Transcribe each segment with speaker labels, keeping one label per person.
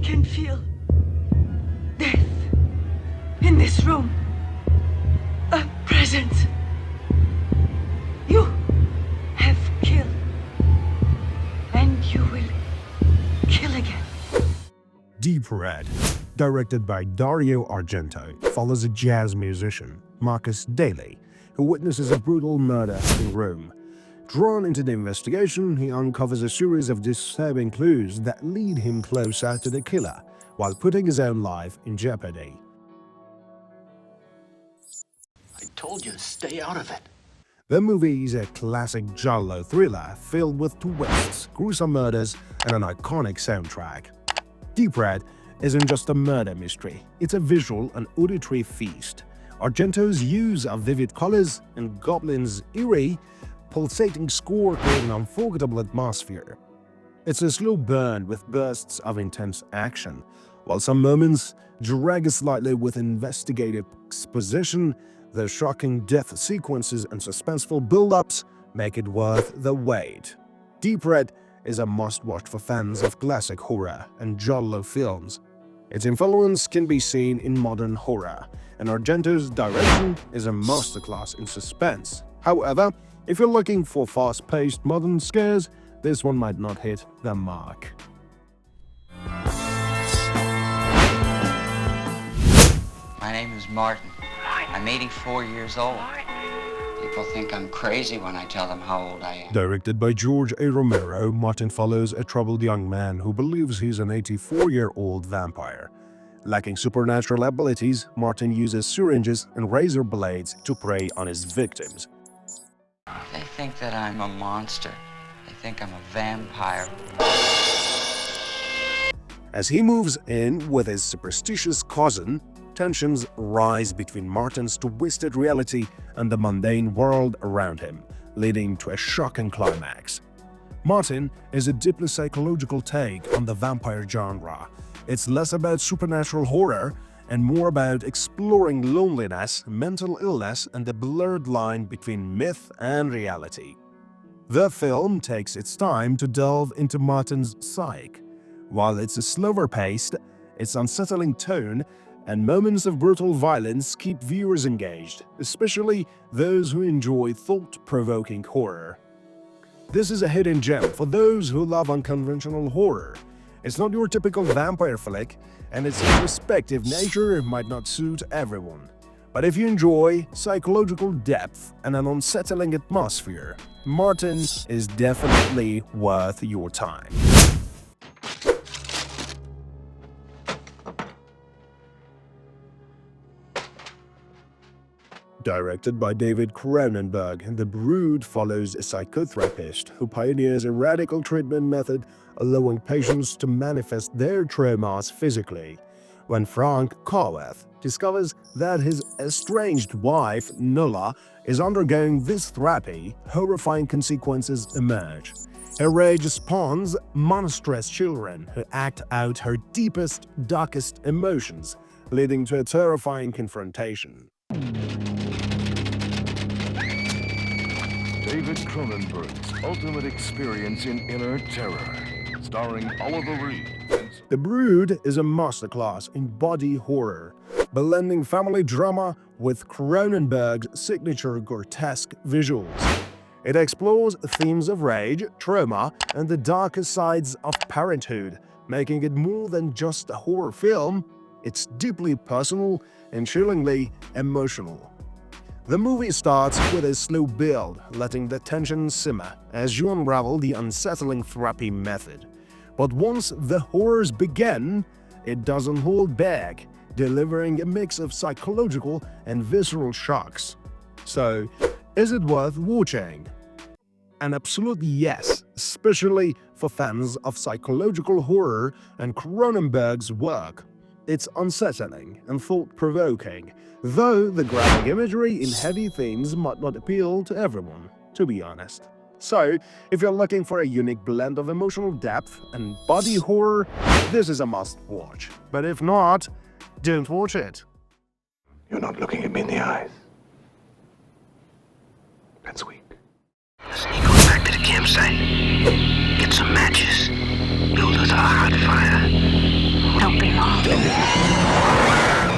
Speaker 1: can feel death in this room. A presence. You have killed. And you will kill again.
Speaker 2: Deep Red, directed by Dario Argento, follows a jazz musician, Marcus Daly, who witnesses a brutal murder in Rome. Drawn into the investigation, he uncovers a series of disturbing clues that lead him closer to the killer, while putting his own life in jeopardy.
Speaker 3: I told you to stay out of it.
Speaker 2: The movie is a classic giallo thriller filled with twists, gruesome murders, and an iconic soundtrack. Deep Red isn't just a murder mystery, it's a visual and auditory feast. Argento's use of vivid colors and Goblin's eerie, pulsating score create an unforgettable atmosphere. It's a slow burn with bursts of intense action, while some moments drag slightly with investigative exposition. The shocking death sequences and suspenseful build-ups make it worth the wait. Deep Red is a must-watch for fans of classic horror and giallo films. Its influence can be seen in modern horror, and Argento's direction is a masterclass in suspense. However, if you're looking for fast-paced modern scares, this one might not hit the mark.
Speaker 4: My name is Martin. I'm 84 years old. People think I'm crazy when I tell them how old I am.
Speaker 2: Directed by George A. Romero, Martin follows a troubled young man who believes he's an 84-year-old vampire. Lacking supernatural abilities, Martin uses syringes and razor blades to prey on his victims.
Speaker 4: They think that I'm a monster. They think I'm a vampire.
Speaker 2: As he moves in with his superstitious cousin, tensions rise between Martin's twisted reality and the mundane world around him, leading to a shocking climax. Martin is a deeply psychological take on the vampire genre. It's less about supernatural horror and more about exploring loneliness, mental illness, and the blurred line between myth and reality. The film takes its time to delve into Martin's psyche. While it's slower paced, its unsettling tone and moments of brutal violence keep viewers engaged, especially those who enjoy thought-provoking horror. This is a hidden gem for those who love unconventional horror. It's not your typical vampire flick, and its introspective nature might not suit everyone. But if you enjoy psychological depth and an unsettling atmosphere, Martin is definitely worth your time. Directed by David Cronenberg, The Brood follows a psychotherapist who pioneers a radical treatment method allowing patients to manifest their traumas physically. When Frank Coweth discovers that his estranged wife, Nola, is undergoing this therapy, horrifying consequences emerge. Her rage spawns monstrous children who act out her deepest, darkest emotions, leading to a terrifying confrontation.
Speaker 5: David Cronenberg's ultimate experience in inner terror, starring Oliver Reed.
Speaker 2: The Brood is a masterclass in body horror, blending family drama with Cronenberg's signature grotesque visuals. It explores themes of rage, trauma, and the darker sides of parenthood, making it more than just a horror film. It's deeply personal and chillingly emotional. The movie starts with a slow build, letting the tension simmer as you unravel the unsettling therapy method. But once the horrors begin, it doesn't hold back, delivering a mix of psychological and visceral shocks. So, is it worth watching? An absolute yes, especially for fans of psychological horror and Cronenberg's work. It's unsettling and thought-provoking, though the graphic imagery and heavy themes might not appeal to everyone, to be honest. So, if you're looking for a unique blend of emotional depth and body horror, this is a must-watch. But if not, don't watch it.
Speaker 5: You're not looking at me in the eyes. That's weak.
Speaker 6: Sneak on back to the campsite. Get some matches. Build us a hot fire. don't belong.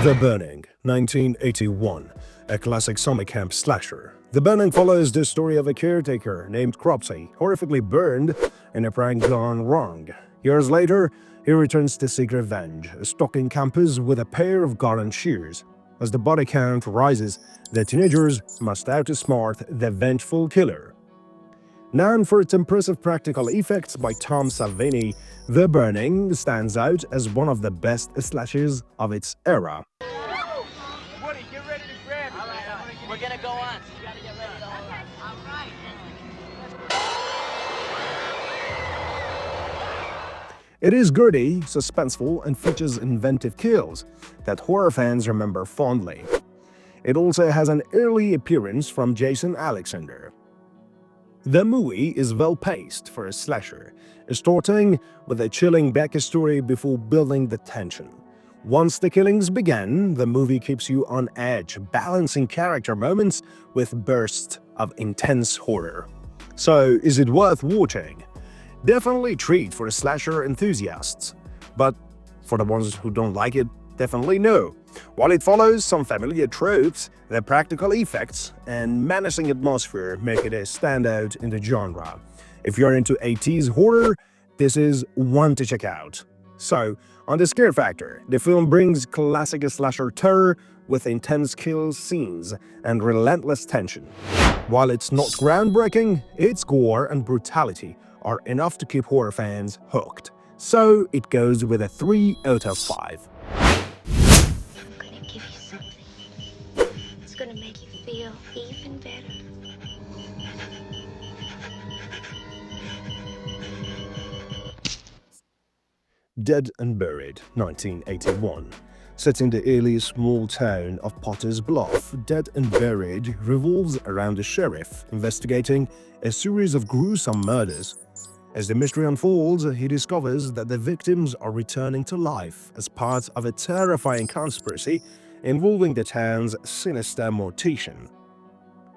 Speaker 2: The Burning, 1981, a classic summer camp slasher. The Burning follows the story of a caretaker named Cropsey, horrifically burned in a prank gone wrong. Years later, he returns to seek revenge, stalking campers with a pair of garden shears. As the body count rises, the teenagers must outsmart the vengeful killer. Known for its impressive practical effects by Tom Savini, The Burning stands out as one of the best slashers of its era.
Speaker 7: Woody, get ready to grab it. All right. We're gonna go on, so you gotta get ready to go on. All right.
Speaker 2: It is gritty, suspenseful, and features inventive kills that horror fans remember fondly. It also has an early appearance from Jason Alexander. The movie is well-paced for a slasher, starting with a chilling backstory before building the tension. Once the killings begin, the movie keeps you on edge, balancing character moments with bursts of intense horror. So, is it worth watching? Definitely a treat for slasher enthusiasts, but for the ones who don't like it, definitely no. While it follows some familiar tropes, the practical effects and menacing atmosphere make it a standout in the genre. If you're into 80s horror, this is one to check out. So, on the scare factor, the film brings classic slasher terror with intense kill scenes and relentless tension. While it's not groundbreaking, its gore and brutality are enough to keep horror fans hooked. So, it goes with a 3 out of 5.
Speaker 8: I'm gonna give you something. It's gonna make you feel even better.
Speaker 2: Dead and Buried, 1981. Set in the early small town of Potter's Bluff, Dead and Buried revolves around a sheriff investigating a series of gruesome murders. As the mystery unfolds, he discovers that the victims are returning to life as part of a terrifying conspiracy involving the town's sinister mortician.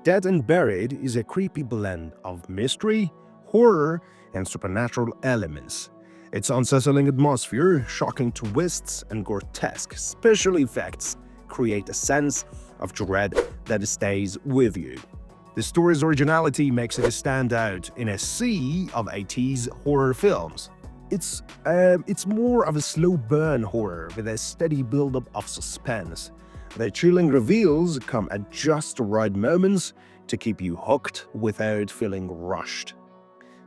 Speaker 2: Dead and Buried is a creepy blend of mystery, horror, and supernatural elements. Its unsettling atmosphere, shocking twists, and grotesque special effects create a sense of dread that stays with you. The story's originality makes it stand out in a sea of 80s horror films. It's more of a slow burn horror with a steady build-up of suspense. The chilling reveals come at just the right moments to keep you hooked without feeling rushed.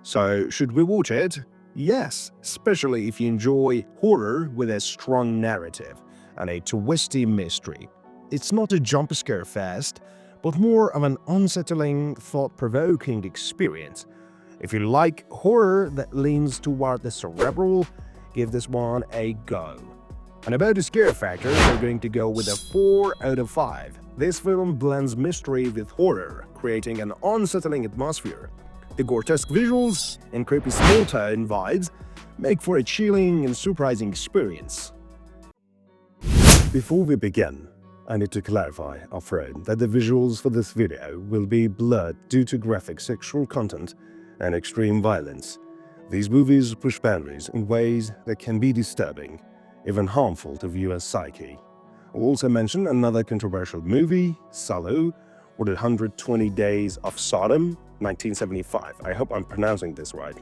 Speaker 2: So, should we watch it? Yes, especially if you enjoy horror with a strong narrative and a twisty mystery. It's not a jump scare fest, but more of an unsettling, thought-provoking experience. If you like horror that leans toward the cerebral, give this one a go. And about the scare factor, we're going to go with a 4 out of 5. This film blends mystery with horror, creating an unsettling atmosphere. The grotesque visuals and creepy small-town vibes make for a chilling and surprising experience. Before we begin, I need to clarify upfront that the visuals for this video will be blurred due to graphic sexual content and extreme violence. These movies push boundaries in ways that can be disturbing, even harmful to viewers' psyche. I'll also mention another controversial movie, Salo, or the 120 Days of Sodom, 1975. I hope I'm pronouncing this right.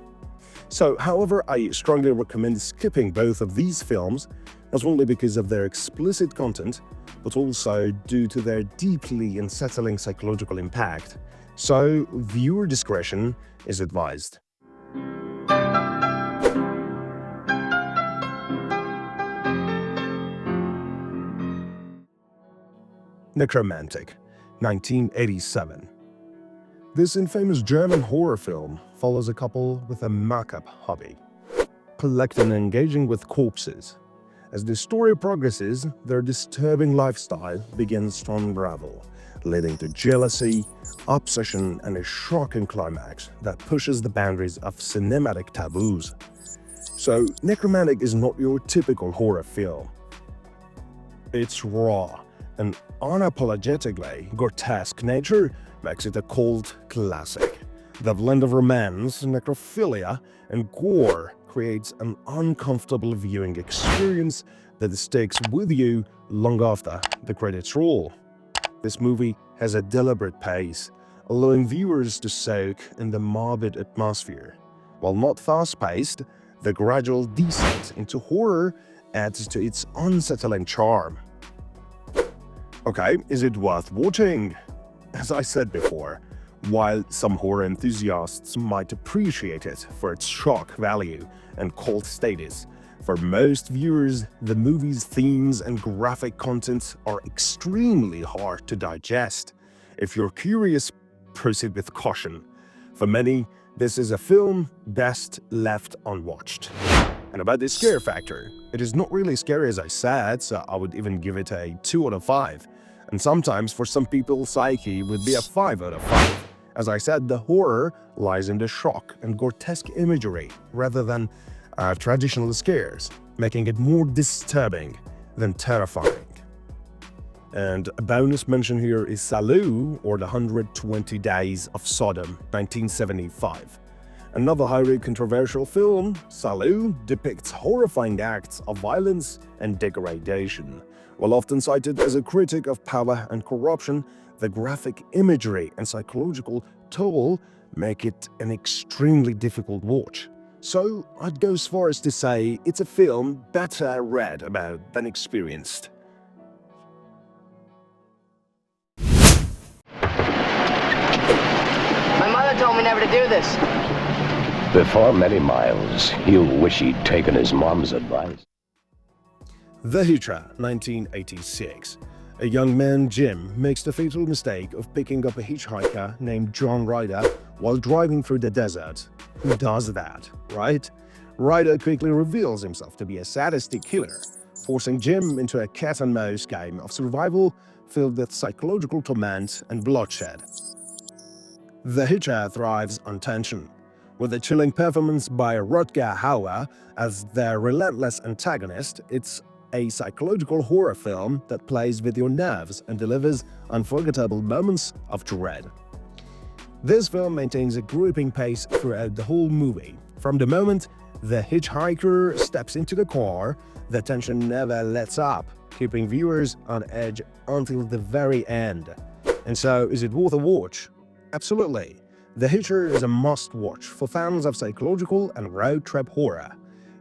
Speaker 2: So, however, I strongly recommend skipping both of these films, not only because of their explicit content, but also due to their deeply unsettling psychological impact. So, viewer discretion is advised. Nekromantic, 1987. This infamous German horror film follows a couple with a macabre hobby, collecting and engaging with corpses. As the story progresses, their disturbing lifestyle begins to unravel, leading to jealousy, obsession, and a shocking climax that pushes the boundaries of cinematic taboos. So, Nekromantic is not your typical horror film. Its raw and unapologetically grotesque nature makes it a cult classic. The blend of romance, necrophilia, and gore creates an uncomfortable viewing experience that sticks with you long after the credits roll. This movie has a deliberate pace, allowing viewers to soak in the morbid atmosphere. While not fast-paced, the gradual descent into horror adds to its unsettling charm. Okay, is it worth watching? As I said before, while some horror enthusiasts might appreciate it for its shock value and cult status, for most viewers, the movie's themes and graphic content are extremely hard to digest. If you're curious, proceed with caution. For many, this is a film best left unwatched. And about the scare factor, it is not really scary as I said, so I would even give it a 2 out of 5. And sometimes for some people, psyche would be a 5 out of 5. As I said, the horror lies in the shock and grotesque imagery rather than traditional scares, making it more disturbing than terrifying. And a bonus mention here is Salo, or the 120 Days of Sodom, 1975. Another highly controversial film, Salo depicts horrifying acts of violence and degradation. While often cited as a critic of power and corruption, the graphic imagery and psychological toll make it an extremely difficult watch. So I'd go as far as to say it's a film better read about than experienced.
Speaker 7: My mother told me never to do this.
Speaker 9: Before many miles, he'll wish he'd taken his mom's advice.
Speaker 2: The Hitcher, 1986. A young man, Jim, makes the fatal mistake of picking up a hitchhiker named John Ryder while driving through the desert. Who does that, right? Ryder quickly reveals himself to be a sadistic killer, forcing Jim into a cat-and-mouse game of survival filled with psychological torment and bloodshed. The Hitcher thrives on tension, with a chilling performance by Rutger Hauer as their relentless antagonist. It's a psychological horror film that plays with your nerves and delivers unforgettable moments of dread. This film maintains a gripping pace throughout the whole movie. From the moment the hitchhiker steps into the car, the tension never lets up, keeping viewers on edge until the very end. And so, is it worth a watch? Absolutely. The Hitcher is a must-watch for fans of psychological and road trip horror.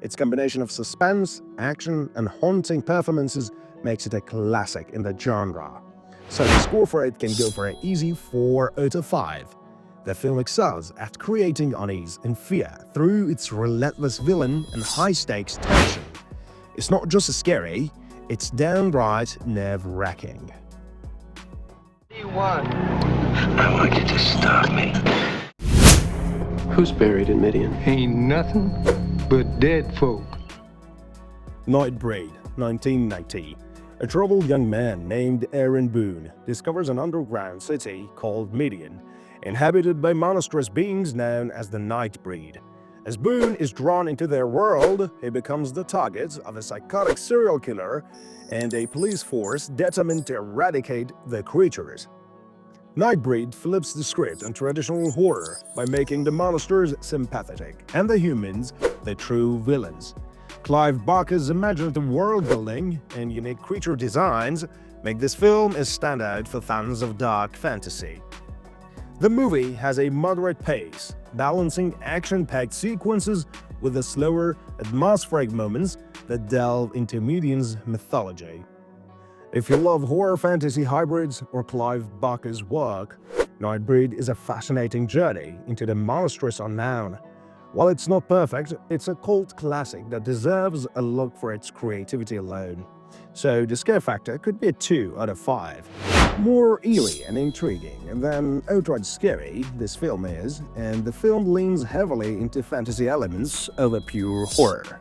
Speaker 2: Its combination of suspense, action, and haunting performances makes it a classic in the genre. So the score for it can go for an easy 4 out of 5. The film excels at creating unease and fear through its relentless villain and high-stakes tension. It's not just scary, it's downright nerve-wracking.
Speaker 7: What do you want?
Speaker 6: I want you to stop me.
Speaker 10: Who's buried in Midian?
Speaker 11: Ain't nothing but dead folk.
Speaker 2: Nightbreed, 1990. A troubled young man named Aaron Boone discovers an underground city called Midian, inhabited by monstrous beings known as the Nightbreed. As Boone is drawn into their world, he becomes the target of a psychotic serial killer and a police force determined to eradicate the creatures. Nightbreed flips the script on traditional horror by making the monsters sympathetic and the humans the true villains. Clive Barker's imaginative world-building and unique creature designs make this film a standout for fans of dark fantasy. The movie has a moderate pace, balancing action-packed sequences with the slower, atmospheric moments that delve into Midian's mythology. If you love horror fantasy hybrids or Clive Barker's work, Nightbreed is a fascinating journey into the monstrous unknown. While it's not perfect, it's a cult classic that deserves a look for its creativity alone. So the scare factor could be a 2 out of 5. More eerie and intriguing than outright scary, this film is, and the film leans heavily into fantasy elements over pure horror.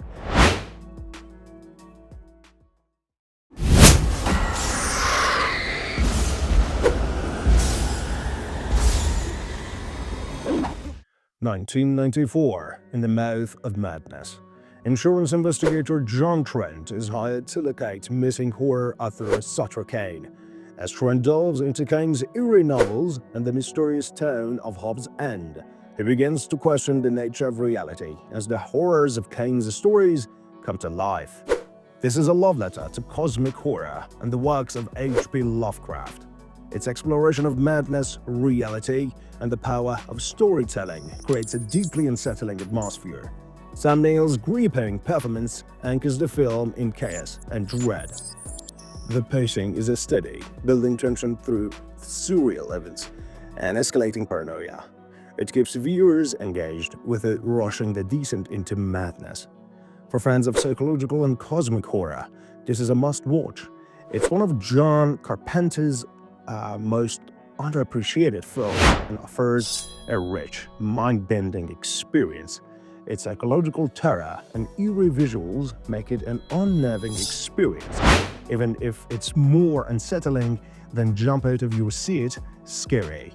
Speaker 2: (1994) In the Mouth of Madness. Insurance investigator John Trent is hired to locate missing horror author Sutter Kane. As Trent delves into Kane's eerie novels and the mysterious tone of Hobbs' End, He begins to question the nature of reality as the horrors of Kane's stories come to life. This is a love letter to cosmic horror and the works of H.P. Lovecraft. Its exploration of madness, reality, and the power of storytelling creates a deeply unsettling atmosphere. Sam Neill's gripping performance anchors the film in chaos and dread. The pacing is a steady, building tension through surreal events and escalating paranoia. It keeps viewers engaged without rushing the descent into madness. For fans of psychological and cosmic horror, this is a must-watch. It's one of John Carpenter's most underappreciated films and offers a rich, mind-bending experience. Its psychological terror and eerie visuals make it an unnerving experience, even if it's more unsettling than jump out of your seat scary.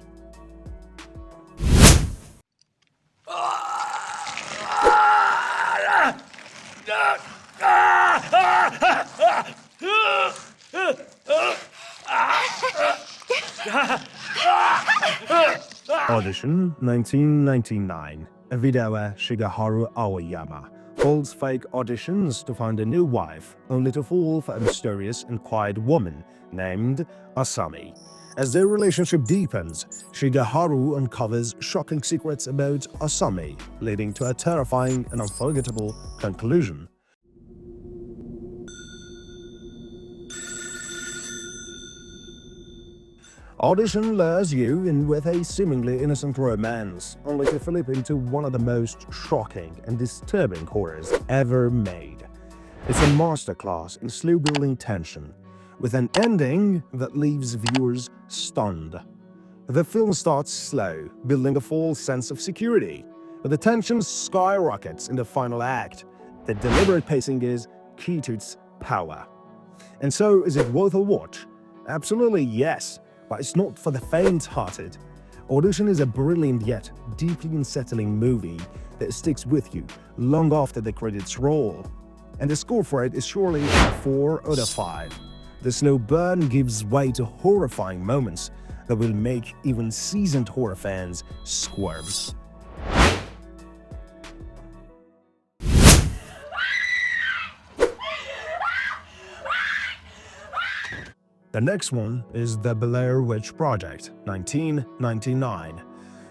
Speaker 2: Audition 1999. Videwa Shigeharu Aoyama holds fake auditions to find a new wife, only to fall for a mysterious and quiet woman named Asami. As their relationship deepens, Shigeharu uncovers shocking secrets about Asami, leading to a terrifying and unforgettable conclusion. Audition lures you in with a seemingly innocent romance, only to flip into one of the most shocking and disturbing horrors ever made. It's a masterclass in slow-building tension, with an ending that leaves viewers stunned. The film starts slow, building a false sense of security, but the tension skyrockets in the final act. The deliberate pacing is key to its power. And so, is it worth a watch? Absolutely yes. But it's not for the faint-hearted. Audition is a brilliant yet deeply unsettling movie that sticks with you long after the credits roll. And the score for it is surely a 4 out of 5. The slow burn gives way to horrifying moments that will make even seasoned horror fans squirm. The next one is The Blair Witch Project, 1999.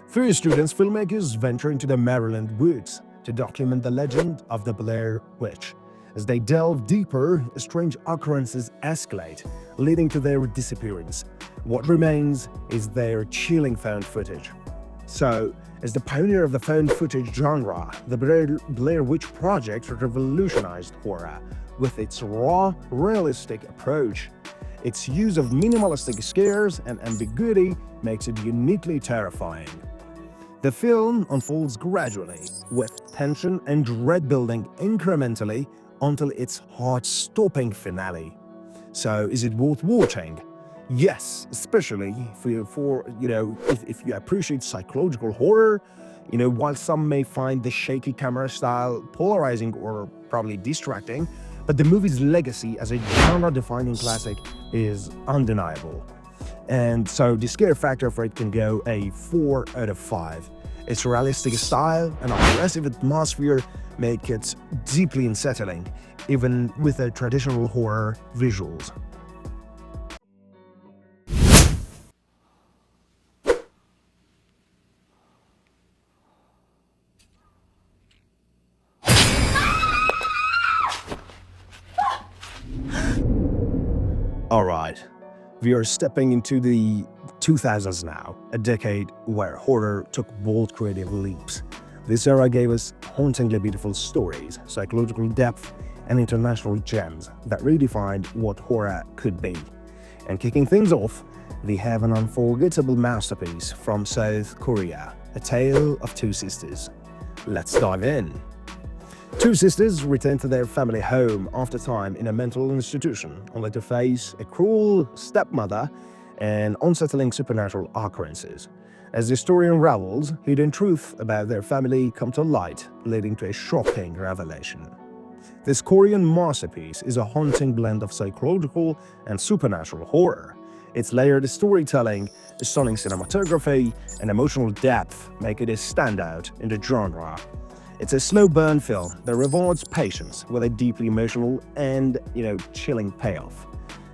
Speaker 2: Three students filmmakers venture into the Maryland woods to document the legend of the Blair Witch. As they delve deeper, strange occurrences escalate, leading to their disappearance. What remains is their chilling found footage. So, as the pioneer of the found footage genre, the Blair Witch Project revolutionized horror with its raw, realistic approach. Its use of minimalistic scares and ambiguity makes it uniquely terrifying. The film unfolds gradually, with tension and dread building incrementally until its heart-stopping finale. So, is it worth watching? Yes, especially if you appreciate psychological horror. While some may find the shaky camera style polarizing or probably distracting, but the movie's legacy as a genre-defining classic is undeniable. And so the scare factor for it can go a 4 out of 5. Its realistic style and aggressive atmosphere make it deeply unsettling, even with the traditional horror visuals. Alright, we are stepping into the 2000s now, a decade where horror took bold creative leaps. This era gave us hauntingly beautiful stories, psychological depth, and international gems that redefined what horror could be. And kicking things off, we have an unforgettable masterpiece from South Korea, A Tale of Two Sisters. Let's dive in. Two sisters return to their family home after time in a mental institution, only to face a cruel stepmother and unsettling supernatural occurrences. As the story unravels, hidden truths about their family come to light, leading to a shocking revelation. This Korean masterpiece is a haunting blend of psychological and supernatural horror. Its layered storytelling, stunning cinematography, and emotional depth make it a standout in the genre. It's a slow burn film that rewards patience with a deeply emotional and, chilling payoff.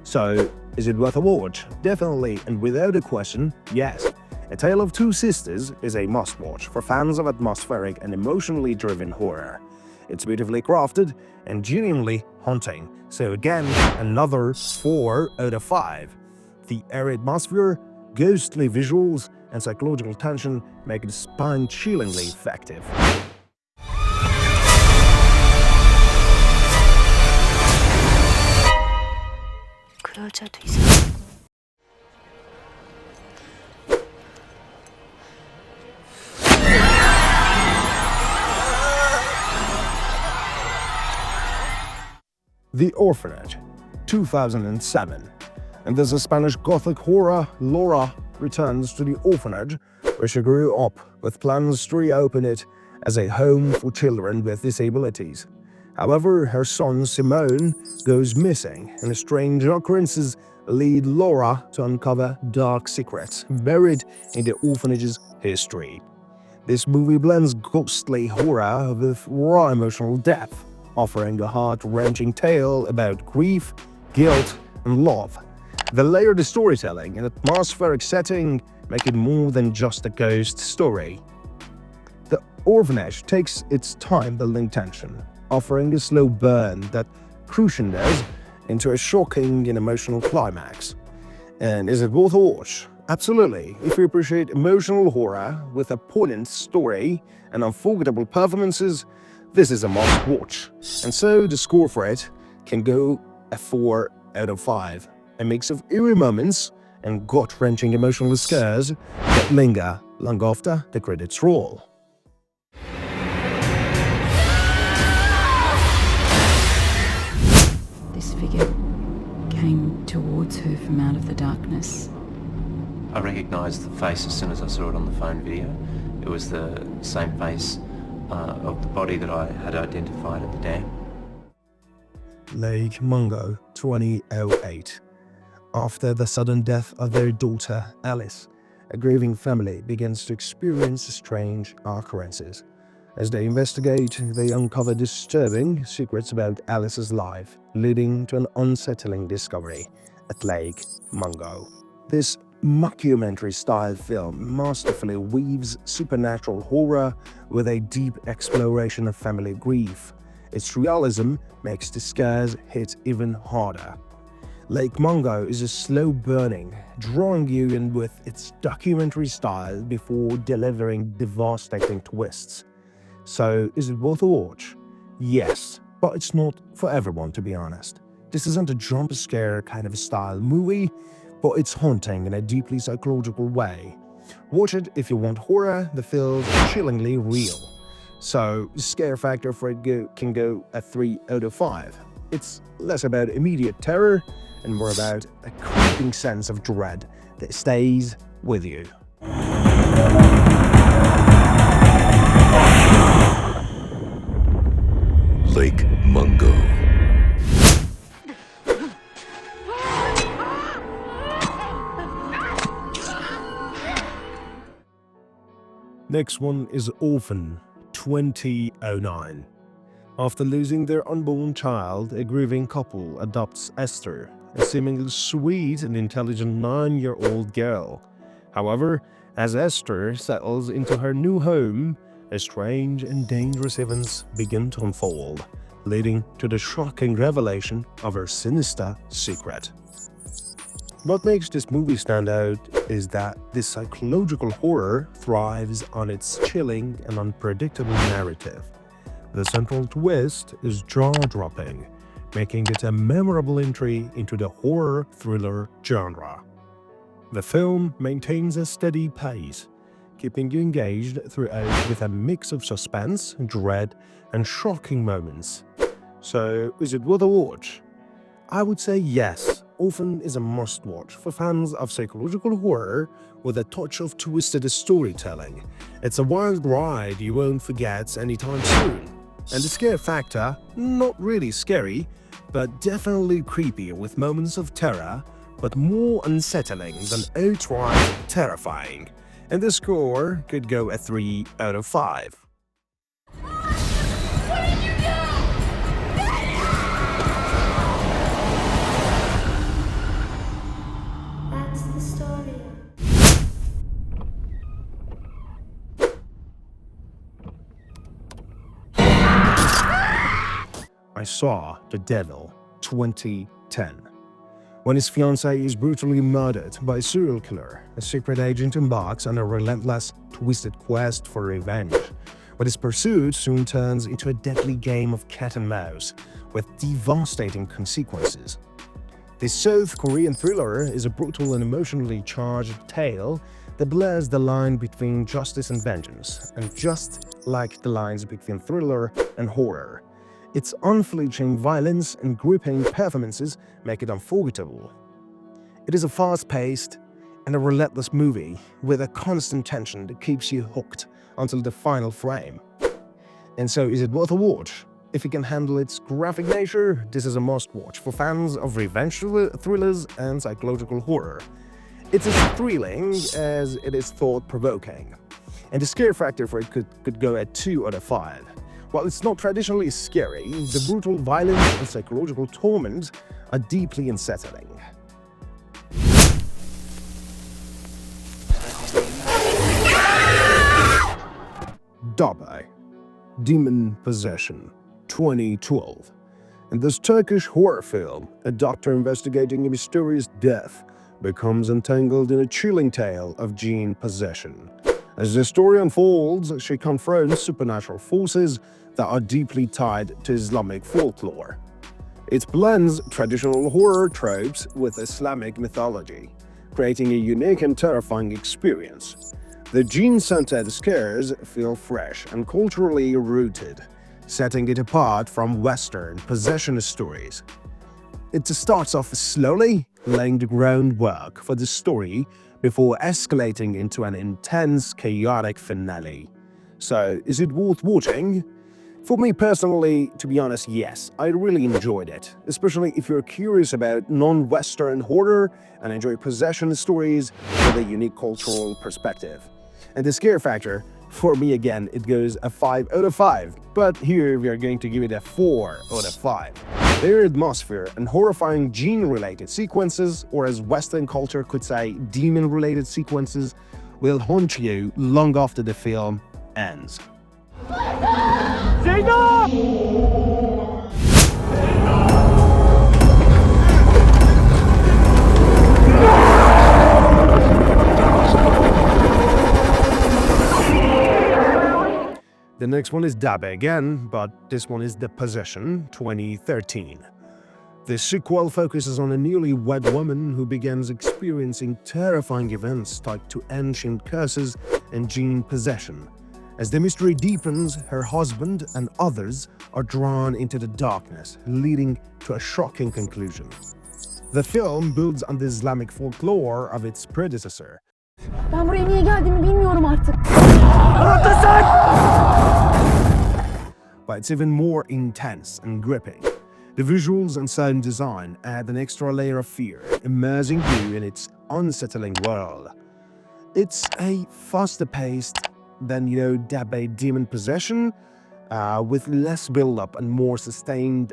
Speaker 2: So, is it worth a watch? Definitely, and without a question, yes. A Tale of Two Sisters is a must-watch for fans of atmospheric and emotionally driven horror. It's beautifully crafted and genuinely haunting. So again, another 4 out of 5. The airy atmosphere, ghostly visuals, and psychological tension make it spine-chillingly effective.
Speaker 8: 그 여자도 있어.
Speaker 2: The Orphanage, 2007. And as a Spanish Gothic horror, Laura returns to the orphanage where she grew up with plans to reopen it as a home for children with disabilities. However, her son Simone goes missing, and strange occurrences lead Laura to uncover dark secrets buried in the orphanage's history. This movie blends ghostly horror with raw emotional depth, offering a heart-wrenching tale about grief, guilt, and love. The layered storytelling and atmospheric setting make it more than just a ghost story. The Orphanage takes its time building tension, offering a slow burn that crescendos into a shocking and emotional climax. And is it worth a watch? Absolutely. If you appreciate emotional horror with a poignant story and unforgettable performances, this is a must-watch. And so the score for it can go a 4 out of 5. A mix of eerie moments and gut-wrenching emotional scares that linger long after the credits roll.
Speaker 12: This figure came towards her from out of the darkness.
Speaker 10: I recognised the face as soon as I saw it on the phone video. It was the same face of the body that I had identified at the dam.
Speaker 2: Lake Mungo, 2008. After the sudden death of their daughter, Alice, a grieving family begins to experience strange occurrences. As they investigate, they uncover disturbing secrets about Alice's life, leading to an unsettling discovery at Lake Mungo. This mockumentary-style film masterfully weaves supernatural horror with a deep exploration of family grief. Its realism makes the scares hit even harder. Lake Mungo is a slow-burning, drawing you in with its documentary style before delivering devastating twists. So, is it worth a watch? Yes, but it's not for everyone, to be honest. This isn't a jump scare kind of style movie, but it's haunting in a deeply psychological way. Watch it if you want horror that feels chillingly real. So, scare factor for it can go a 3 out of 5. It's less about immediate terror and more about a creeping sense of dread that stays with you.
Speaker 5: Lake Mungo.
Speaker 2: Next one is Orphan, 2009. After losing their unborn child, a grieving couple adopts Esther, a seemingly sweet and intelligent 9-year-old girl. However, as Esther settles into her new home, a strange and dangerous events begin to unfold, leading to the shocking revelation of her sinister secret. What makes this movie stand out is that this psychological horror thrives on its chilling and unpredictable narrative. The central twist is jaw-dropping, making it a memorable entry into the horror thriller genre. The film maintains a steady pace, keeping you engaged throughout with a mix of suspense, dread, and shocking moments. So, is it worth a watch? I would say yes. Orphan is a must-watch for fans of psychological horror with a touch of twisted storytelling. It's a wild ride you won't forget anytime soon. And the scare factor, not really scary, but definitely creepy with moments of terror, but more unsettling than outright terrifying. And the score could go a 3 out of 5.
Speaker 8: That's the story.
Speaker 2: I Saw the Devil, 2010. When his fiancée is brutally murdered by a serial killer, a secret agent embarks on a relentless, twisted quest for revenge. But his pursuit soon turns into a deadly game of cat and mouse, with devastating consequences. This South Korean thriller is a brutal and emotionally charged tale that blurs the line between justice and vengeance, and just like the lines between thriller and horror, its unflinching violence and gripping performances make it unforgettable. It is a fast-paced and a relentless movie with a constant tension that keeps you hooked until the final frame. And so, is it worth a watch? If you can handle its graphic nature, this is a must-watch for fans of revenge thrillers and psychological horror. It's as thrilling as it is thought-provoking, and the scare factor for it could go at 2 out of 5. While it's not traditionally scary, the brutal violence and psychological torment are deeply unsettling. Dabbe, Demon Possession, 2012. In this Turkish horror film, a doctor investigating a mysterious death becomes entangled in a chilling tale of gene possession. As the story unfolds, she confronts supernatural forces that are deeply tied to Islamic folklore. It blends traditional horror tropes with Islamic mythology, creating a unique and terrifying experience. The gene-centered scares feel fresh and culturally rooted, setting it apart from Western possession stories. It starts off slowly, laying the groundwork for the story before escalating into an intense, chaotic finale. So, is it worth watching? For me personally, to be honest, yes, I really enjoyed it, especially if you're curious about non-Western horror and enjoy possession stories with a unique cultural perspective. And the scare factor, for me again, it goes a 5 out of 5, but here we are going to give it a 4 out of 5. Their atmosphere and horrifying gene-related sequences, or as Western culture could say, demon-related sequences, will haunt you long after the film ends. The next one is Dabbe again, but this one is The Possession, 2013. The sequel focuses on a newlywed woman who begins experiencing terrifying events tied to ancient curses and gene possession. As the mystery deepens, her husband and others are drawn into the darkness, leading to a shocking conclusion. The film builds on the Islamic folklore of its predecessor.
Speaker 13: Ben buraya niye geldiğimi bilmiyorum artık.
Speaker 2: But it's even more intense and gripping. The visuals and sound design add an extra layer of fear, immersing you in its unsettling world. It's a faster-paced than, Dabbe Demon Possession, with less build-up and more sustained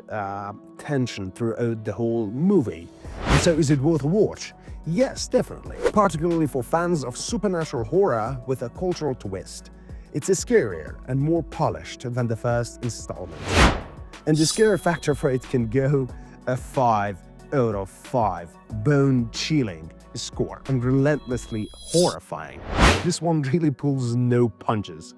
Speaker 2: tension throughout the whole movie. And so is it worth a watch? Yes, definitely, particularly for fans of supernatural horror with a cultural twist. It's scarier and more polished than the first installment. And the scare factor for it can go a 5 out of 5. Bone-chilling score and relentlessly horrifying. This one really pulls no punches.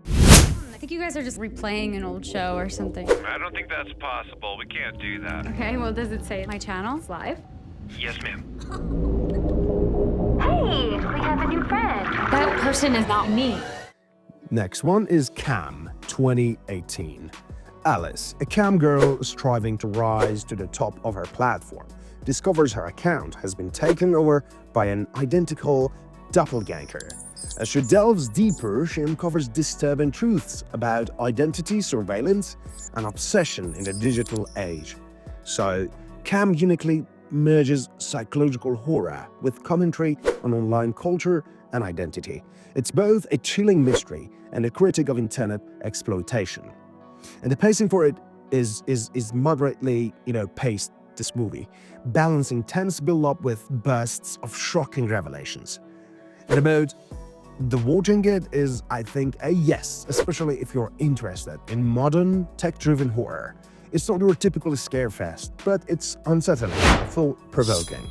Speaker 14: I think you guys are just replaying an old show or something.
Speaker 15: I don't think that's possible. We can't do that.
Speaker 14: Okay, well, does it say my channel? It's live?
Speaker 15: Yes, ma'am.
Speaker 8: Hey, we have a new friend.
Speaker 14: That person is not me.
Speaker 2: Next one is Cam, 2018. Alice, a cam girl striving to rise to the top of her platform, discovers her account has been taken over by an identical doppelganger. As she delves deeper, she uncovers disturbing truths about identity surveillance and obsession in the digital age. So, Cam uniquely merges psychological horror with commentary on online culture and identity. It's both a chilling mystery and a critique of internet exploitation. And the pacing for it is moderately, paced, this movie, balancing tense build-up with bursts of shocking revelations. And about the watching it is, I think, a yes, especially if you're interested in modern, tech-driven horror. It's not your typical scare fest, but it's unsettling, thought-provoking.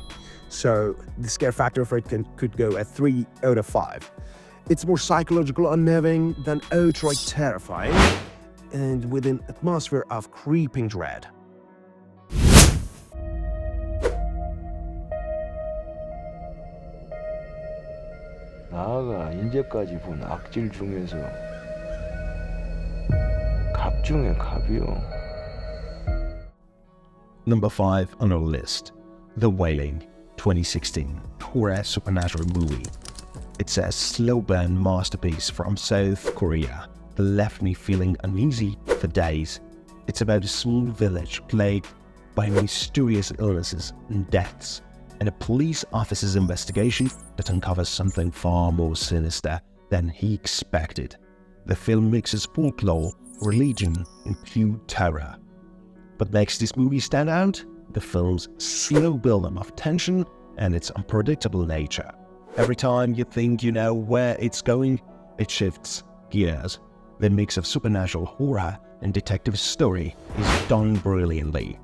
Speaker 2: So the scare factor for it could go at 3 out of 5. It's more psychological unnerving than outright terrifying, and with an atmosphere of creeping dread.
Speaker 11: 나아가 인제까지 본 악질 중에서 갑 중에 갑이요.
Speaker 16: Number 5 on our list, The Wailing, 2016 horror supernatural movie. It's a slow burn masterpiece from South Korea that left me feeling uneasy for days. It's about a small village plagued by mysterious illnesses and deaths, and a police officer's investigation that uncovers something far more sinister than he expected. The film mixes folklore, religion, and pure terror. What makes this movie stand out? The film's slow build-up of tension and its unpredictable nature. Every time you think you know where it's going, it shifts gears. The mix of supernatural horror and detective story is done brilliantly.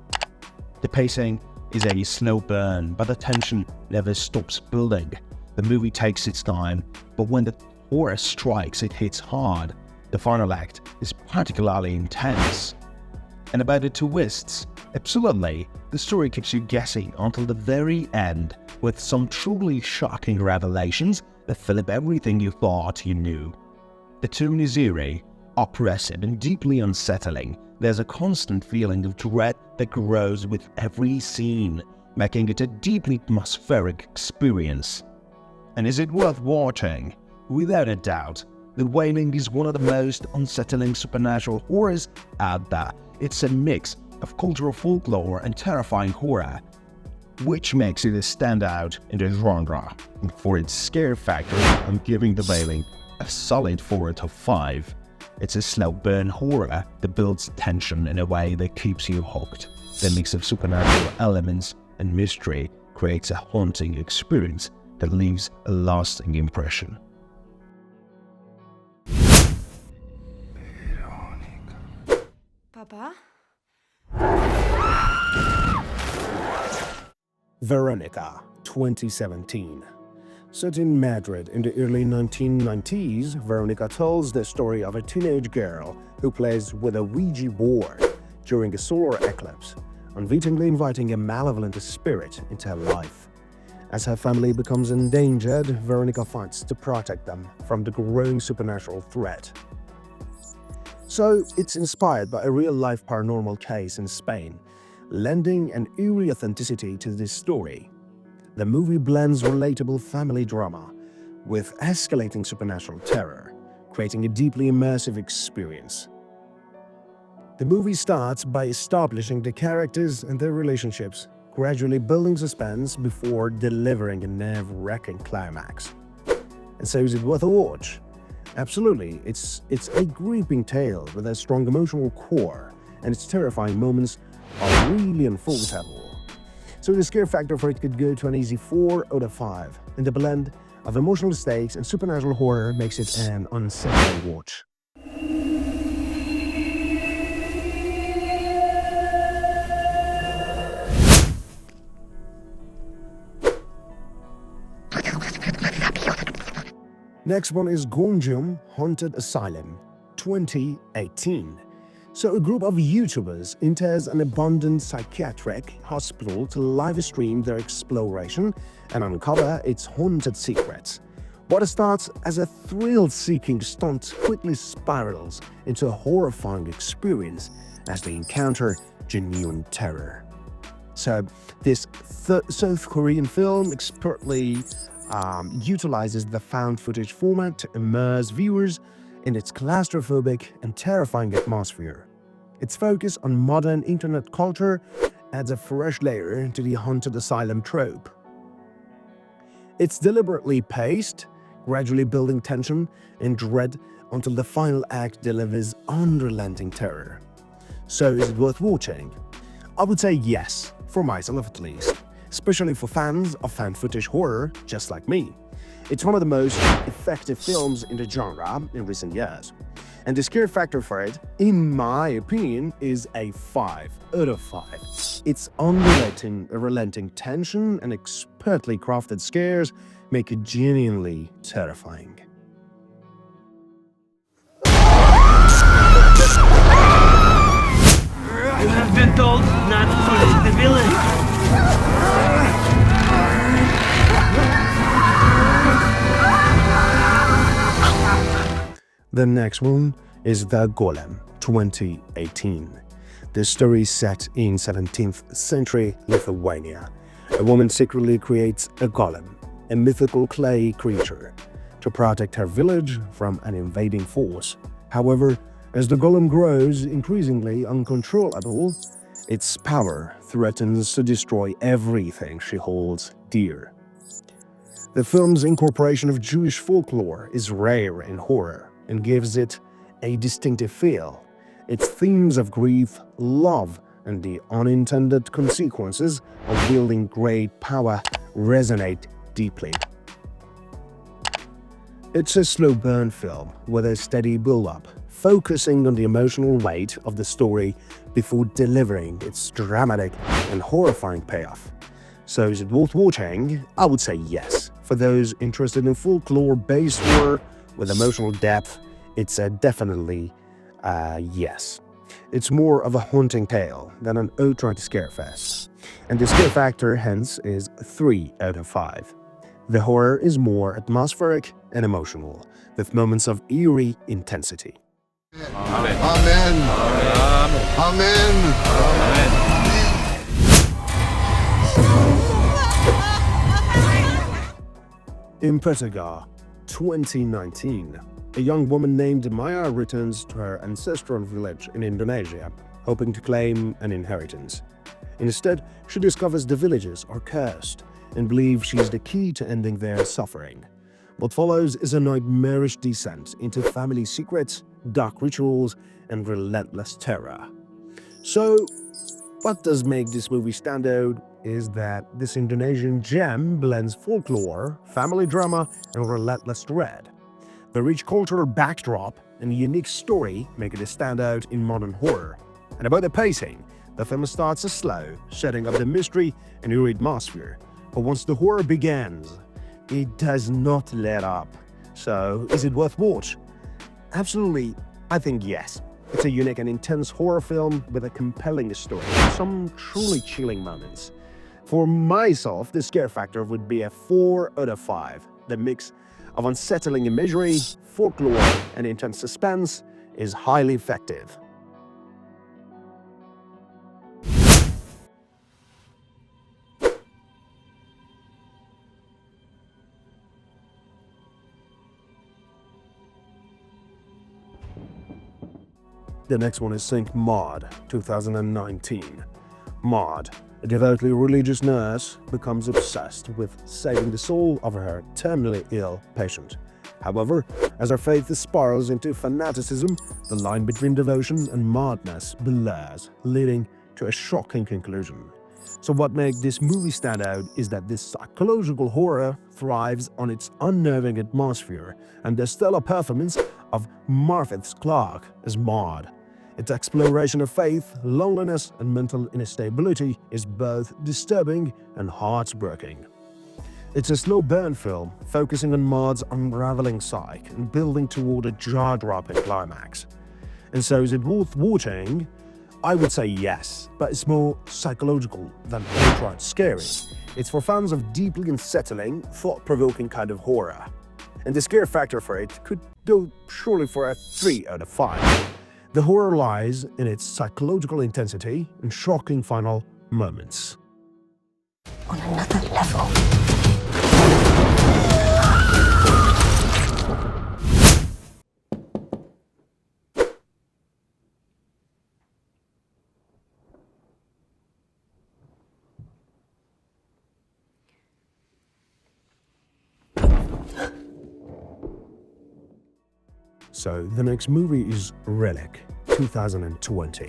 Speaker 16: The pacing is a slow burn, but the tension never stops building. The movie takes its time, but when the horror strikes, it hits hard. The final act is particularly intense. And about the twists, absolutely, the story keeps you guessing until the very end, with some truly shocking revelations that fill up everything you thought you knew. The tone is eerie, oppressive, and deeply unsettling. There's a constant feeling of dread that grows with every scene, making it a deeply atmospheric experience. And is it worth watching? Without a doubt, The Wailing is one of the most unsettling supernatural horrors out there. It's a mix of cultural folklore and terrifying horror, which makes it a standout in the genre. And for its scare factor, I'm giving The Wailing a solid 4 out of 5. It's a slow burn horror that builds tension in a way that keeps you hooked. The mix of supernatural elements and mystery creates a haunting experience that leaves a lasting impression.
Speaker 1: Papa?
Speaker 2: Veronica, 2017. Set in Madrid in the early 1990s, Veronica tells the story of a teenage girl who plays with a Ouija board during a solar eclipse, unwittingly inviting a malevolent spirit into her life. As her family becomes endangered, Veronica fights to protect them from the growing supernatural threat. So, it's inspired by a real-life paranormal case in Spain, lending an eerie authenticity to this story. The movie blends relatable family drama with escalating supernatural terror, creating a deeply immersive experience. The movie starts by establishing the characters and their relationships, gradually building suspense before delivering a nerve-wracking climax. And so is it worth a watch? Absolutely, it's a gripping tale with a strong emotional core, and its terrifying moments are really unforgettable. So the scare factor for it could go to an easy 4 out of 5, and the blend of emotional stakes and supernatural horror makes it an unsettling watch. Next one is Gonjiam Haunted Asylum, 2018. So a group of YouTubers enters an abandoned psychiatric hospital to live stream their exploration and uncover its haunted secrets. What starts as a thrill-seeking stunt quickly spirals into a horrifying experience as they encounter genuine terror. So this South Korean film expertly utilizes the found footage format to immerse viewers in its claustrophobic and terrifying atmosphere. Its focus on modern internet culture adds a fresh layer to the Haunted Asylum trope. It's deliberately paced, gradually building tension and dread until the final act delivers unrelenting terror. So is it worth watching? I would say yes, for myself at least, especially for fans of found footage horror just like me. It's one of the most effective films in the genre in recent years. And the scare factor for it, in my opinion, is a 5 out of 5. Its unrelenting tension and expertly crafted scares make it genuinely terrifying.
Speaker 7: You have been told not to leave the village.
Speaker 2: The next one is The Golem, 2018. The story is set in 17th century Lithuania. A woman secretly creates a golem, a mythical clay creature, to protect her village from an invading force. However, as the golem grows increasingly uncontrollable, its power threatens to destroy everything she holds dear. The film's incorporation of Jewish folklore is rare in horror and gives it a distinctive feel. Its themes of grief, love, and the unintended consequences of wielding great power resonate deeply. It's a slow burn film with a steady build-up, focusing on the emotional weight of the story before delivering its dramatic and horrifying payoff. So is it worth watching? I would say yes. For those interested in folklore-based horror with emotional depth, it's a definitely yes. It's more of a haunting tale than an outright scarefest. And the scare factor, hence, is 3 out of 5. The horror is more atmospheric and emotional, with moments of eerie intensity.
Speaker 5: Amen. Amen. Amen.
Speaker 2: Impetigore, 2019. A young woman named Maya returns to her ancestral village in Indonesia, hoping to claim an inheritance. Instead, she discovers the villagers are cursed and believes she is the key to ending their suffering. What follows is a nightmarish descent into family secrets, dark rituals, and relentless terror. So, what does make this movie stand out is that this Indonesian gem blends folklore, family drama, and relentless dread. The rich cultural backdrop and unique story make it a standout in modern horror. And about the pacing, the film starts slow, setting up the mystery and eerie atmosphere. But once the horror begins, it does not let up. So, is it worth watch? Absolutely, I think yes. It's a unique and intense horror film with a compelling story, some truly chilling moments. For myself, the scare factor would be a 4 out of 5. The mix of unsettling imagery, folklore, and intense suspense is highly effective. The next one is St. Maud, 2019. Maud, a devoutly religious nurse, becomes obsessed with saving the soul of her terminally ill patient. However, as her faith spirals into fanaticism, the line between devotion and madness blurs, leading to a shocking conclusion. So what makes this movie stand out is that this psychological horror thrives on its unnerving atmosphere and the stellar performance of Martha Clark as Maud. Its exploration of faith, loneliness, and mental instability is both disturbing and heartbreaking. It's a slow burn film, focusing on Maud's unraveling psyche and building toward a jaw-dropping climax. And so is it worth watching? I would say yes, but it's more psychological than outright scary. It's for fans of deeply unsettling, thought-provoking kind of horror. And the scare factor for it could go surely for a 3 out of 5. The horror lies in its psychological intensity and shocking final moments.
Speaker 8: On another level.
Speaker 2: So the next movie is Relic, 2020.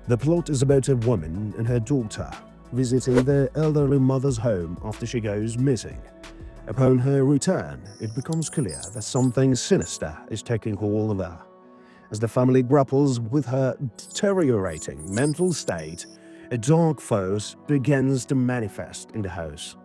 Speaker 2: The plot is about a woman and her daughter visiting their elderly mother's home after she goes missing. Upon her return, it becomes clear that something sinister is taking hold of her. As the family grapples with her deteriorating mental state, a dark force begins to manifest in the house.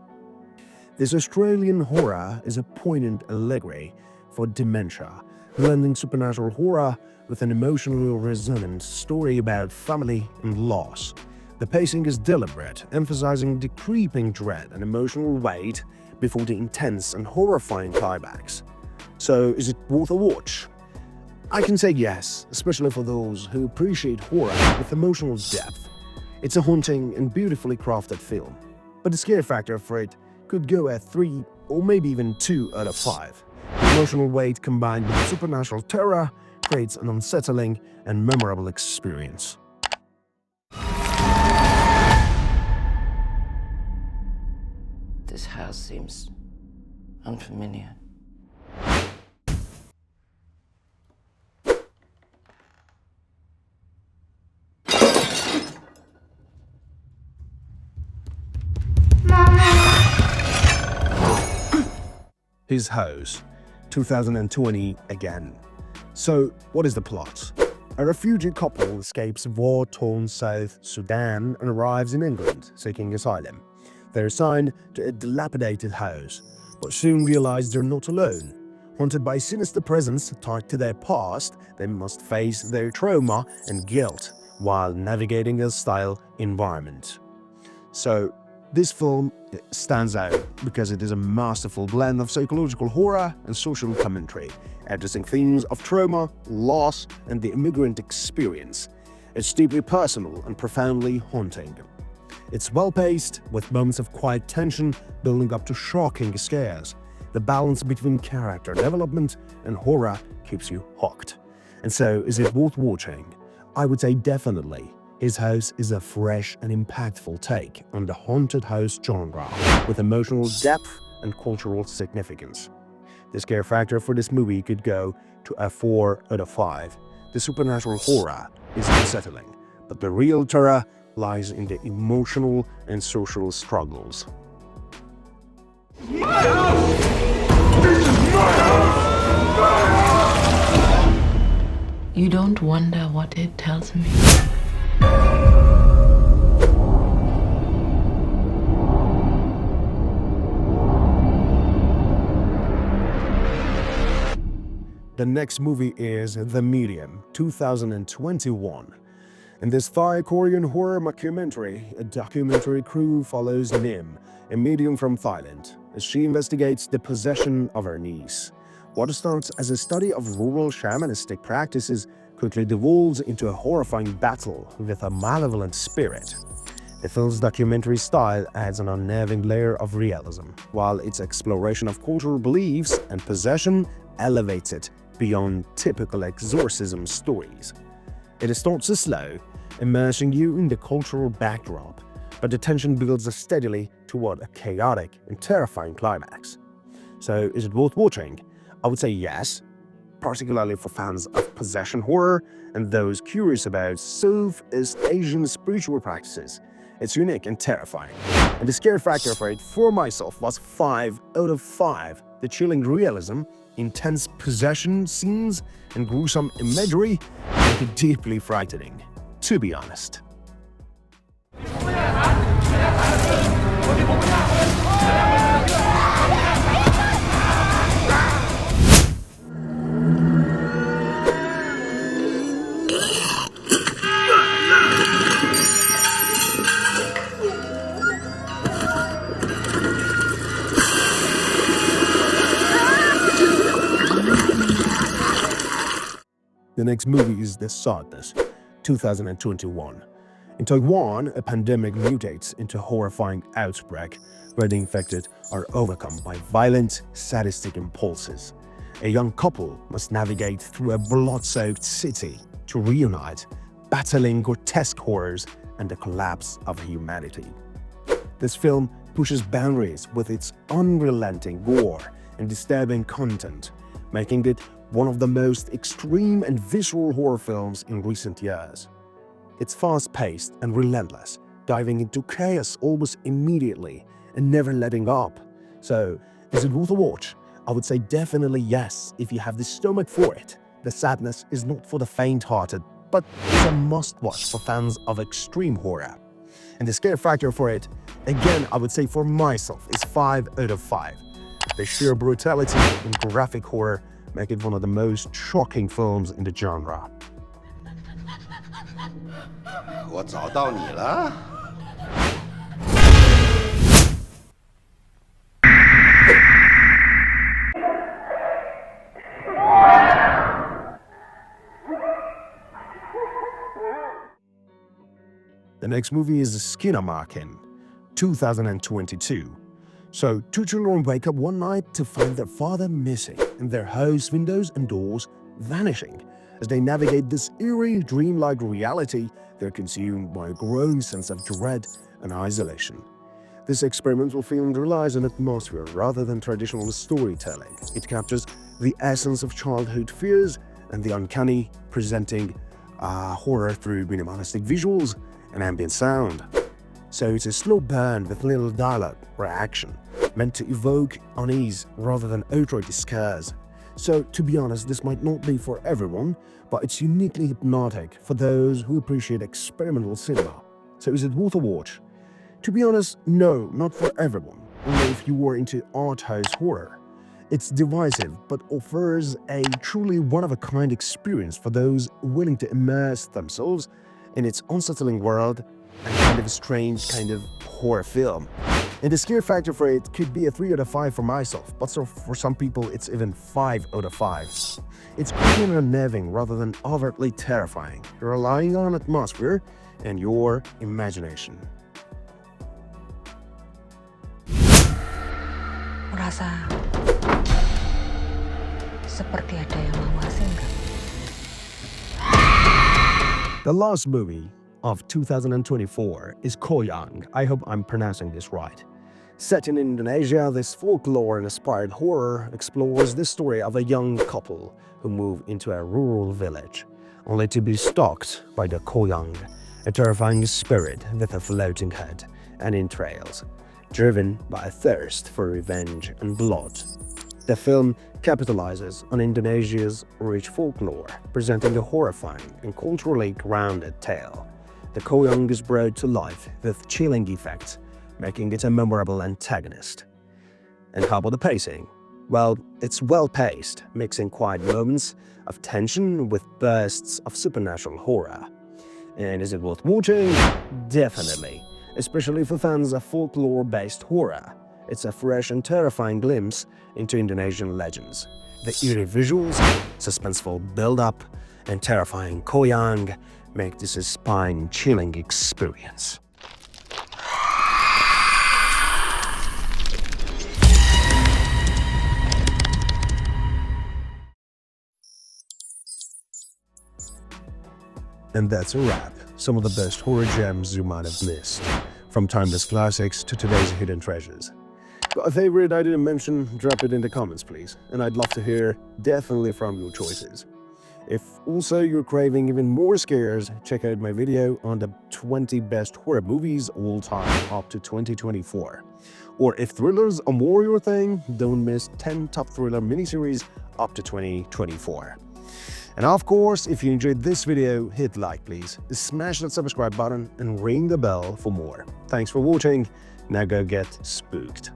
Speaker 2: This Australian horror is a poignant allegory for dementia, blending supernatural horror with an emotionally resonant story about family and loss. The pacing is deliberate, emphasizing the creeping dread and emotional weight before the intense and horrifying climax. So, is it worth a watch? I can say yes, especially for those who appreciate horror with emotional depth. It's a haunting and beautifully crafted film, but the scare factor for it could go at 3 or maybe even 2 out of 5. The emotional weight combined with supernatural terror creates an unsettling and memorable experience.
Speaker 6: This house seems unfamiliar.
Speaker 2: His House, 2020 again. So, what is the plot? A refugee couple escapes war-torn South Sudan and arrives in England seeking asylum. They're assigned to a dilapidated house, but soon realize they're not alone. Haunted by sinister presence tied to their past, they must face their trauma and guilt while navigating a hostile environment. So, this film stands out because it is a masterful blend of psychological horror and social commentary, addressing themes of trauma, loss, and the immigrant experience. It's deeply personal and profoundly haunting. It's well-paced, with moments of quiet tension building up to shocking scares. The balance between character development and horror keeps you hooked. And so, is it worth watching? I would say definitely. His House is a fresh and impactful take on the haunted house genre, with emotional depth and cultural significance. The scare factor for this movie could go to a 4 out of 5. The supernatural horror is unsettling, but the real terror lies in the emotional and social struggles.
Speaker 5: My house! This is my house!
Speaker 17: You don't wonder what it tells me.
Speaker 2: The next movie is The Medium, 2021. In this Thai-Korean horror mockumentary, a documentary crew follows Nim, a medium from Thailand, as she investigates the possession of her niece. What starts as a study of rural shamanistic practices quickly devolves into a horrifying battle with a malevolent spirit. The film's documentary style adds an unnerving layer of realism, while its exploration of cultural beliefs and possession elevates it beyond typical exorcism stories. It starts slow, immersing you in the cultural backdrop, but the tension builds steadily toward a chaotic and terrifying climax. So, is it worth watching? I would say yes, particularly for fans of possession horror and those curious about Southeast Asian spiritual practices. It's unique and terrifying, and the scare factor for it for myself was 5 out of 5. The chilling realism, intense possession scenes, and gruesome imagery make it deeply frightening, to be honest. The next movie is The Sadness, 2021. In Taiwan, a pandemic mutates into a horrifying outbreak where the infected are overcome by violent, sadistic impulses. A young couple must navigate through a blood-soaked city to reunite, battling grotesque horrors and the collapse of humanity. This film pushes boundaries with its unrelenting gore and disturbing content, making it one of the most extreme and visceral horror films in recent years. It's fast-paced and relentless, diving into chaos almost immediately and never letting up. So, is it worth a watch? I would say definitely yes, if you have the stomach for it. The sadness is not for the faint-hearted, but it's a must-watch for fans of extreme horror. And the scare factor for it, again, I would say for myself, is 5 out of 5. The sheer brutality and graphic horror make it one of the most shocking films in the genre.
Speaker 18: 我找到你了。
Speaker 2: The next movie is Skinamarink, 2022. So, two children wake up one night to find their father missing and their house windows and doors vanishing. As they navigate this eerie, dreamlike reality, they're consumed by a growing sense of dread and isolation. This experimental film relies on atmosphere rather than traditional storytelling. It captures the essence of childhood fears and the uncanny, presenting horror through minimalistic visuals and ambient sound. So it's a slow burn with little dialogue or action, meant to evoke unease rather than outright scares. So to be honest, this might not be for everyone, but it's uniquely hypnotic for those who appreciate experimental cinema. So is it worth a watch? To be honest, no, not for everyone, only if you were into art house horror. It's divisive, but offers a truly one-of-a-kind experience for those willing to immerse themselves in its unsettling world and kind of a strange kind of horror film. And the scare factor for it could be a 3 out of 5 for myself, but so for some people it's even 5 out of 5. It's creepy and unnerving rather than overtly terrifying, relying on atmosphere and your imagination.
Speaker 19: Merasa seperti ada yang mengawasi enggak?
Speaker 2: The last movie of 2024 is Kuyang. I hope I'm pronouncing this right. Set in Indonesia, this folklore-inspired horror explores the story of a young couple who move into a rural village, only to be stalked by the Kuyang, a terrifying spirit with a floating head and entrails, driven by a thirst for revenge and blood. The film capitalizes on Indonesia's rich folklore, presenting a horrifying and culturally grounded tale. The Kuyang is brought to life with chilling effects, making it a memorable antagonist. And how about the pacing? Well, it's well-paced, mixing quiet moments of tension with bursts of supernatural horror. And is it worth watching? Definitely, especially for fans of folklore-based horror. It's a fresh and terrifying glimpse into Indonesian legends. The eerie visuals, suspenseful build-up, and terrifying Kuyang make this a spine-chilling experience. And that's a wrap. Some of the best horror gems you might have missed. From timeless classics to today's hidden treasures. Got a favorite I didn't mention? Drop it in the comments, please. And I'd love to hear definitely from your choices. If also you're craving even more scares, check out my video on the 20 best horror movies all time up to 2024. Or if thrillers are more your thing, don't miss 10 top thriller miniseries up to 2024. And of course, if you enjoyed this video, hit like please, smash that subscribe button and ring the bell for more. Thanks for watching, now go get spooked.